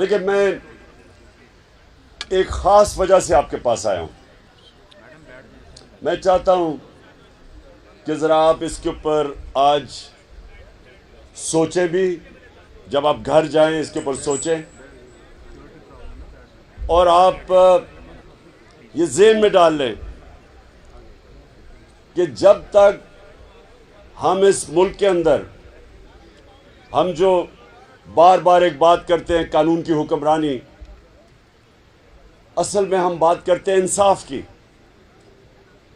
دیکھیں، میں ایک خاص وجہ سے آپ کے پاس آیا ہوں. میں چاہتا ہوں کہ ذرا آپ اس کے اوپر آج سوچیں بھی. جب آپ گھر جائیں اس کے اوپر سوچیں، اور آپ یہ ذہن میں ڈال لیں کہ جب تک ہم اس ملک کے اندر ہم جو بار بار ایک بات کرتے ہیں قانون کی حکمرانی، اصل میں ہم بات کرتے ہیں انصاف کی.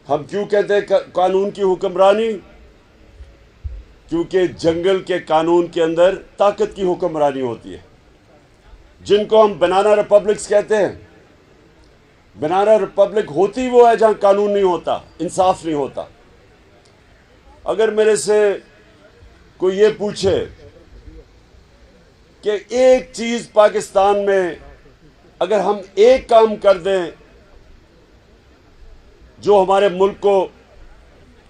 ہم کیوں کہتے ہیں قانون کی حکمرانی؟ کیونکہ جنگل کے قانون کے اندر طاقت کی حکمرانی ہوتی ہے، جن کو ہم بنانا ریپبلکس کہتے ہیں. بنانا ریپبلک ہوتی وہ ہے جہاں قانون نہیں ہوتا، انصاف نہیں ہوتا. اگر میرے سے کوئی یہ پوچھے کہ ایک چیز پاکستان میں اگر ہم ایک کام کر دیں جو ہمارے ملک کو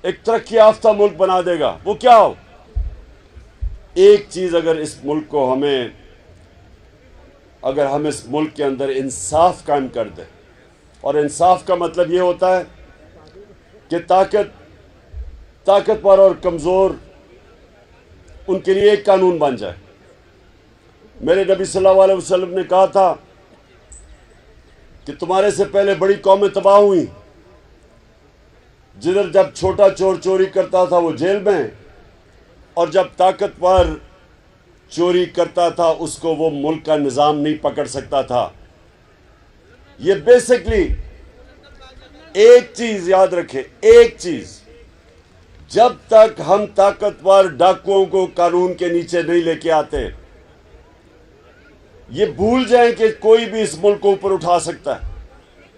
ایک ترقی یافتہ ملک بنا دے گا، وہ کیا ہو؟ ایک چیز اگر اس ملک کو اگر ہم اس ملک کے اندر انصاف قائم کر دیں، اور انصاف کا مطلب یہ ہوتا ہے کہ طاقتور اور کمزور ان کے لیے ایک قانون بن جائے. میرے نبی صلی اللہ علیہ وسلم نے کہا تھا کہ تمہارے سے پہلے بڑی قومیں تباہ ہوئیں، جدھر جب چھوٹا چور چوری کرتا تھا وہ جیل میں، اور جب طاقتور چوری کرتا تھا اس کو وہ ملک کا نظام نہیں پکڑ سکتا تھا. یہ بیسکلی ایک چیز یاد رکھے، ایک چیز، جب تک ہم طاقتور ڈاکوؤں کو قانون کے نیچے نہیں لے کے آتے، یہ بھول جائیں کہ کوئی بھی اس ملک کو اوپر اٹھا سکتا ہے.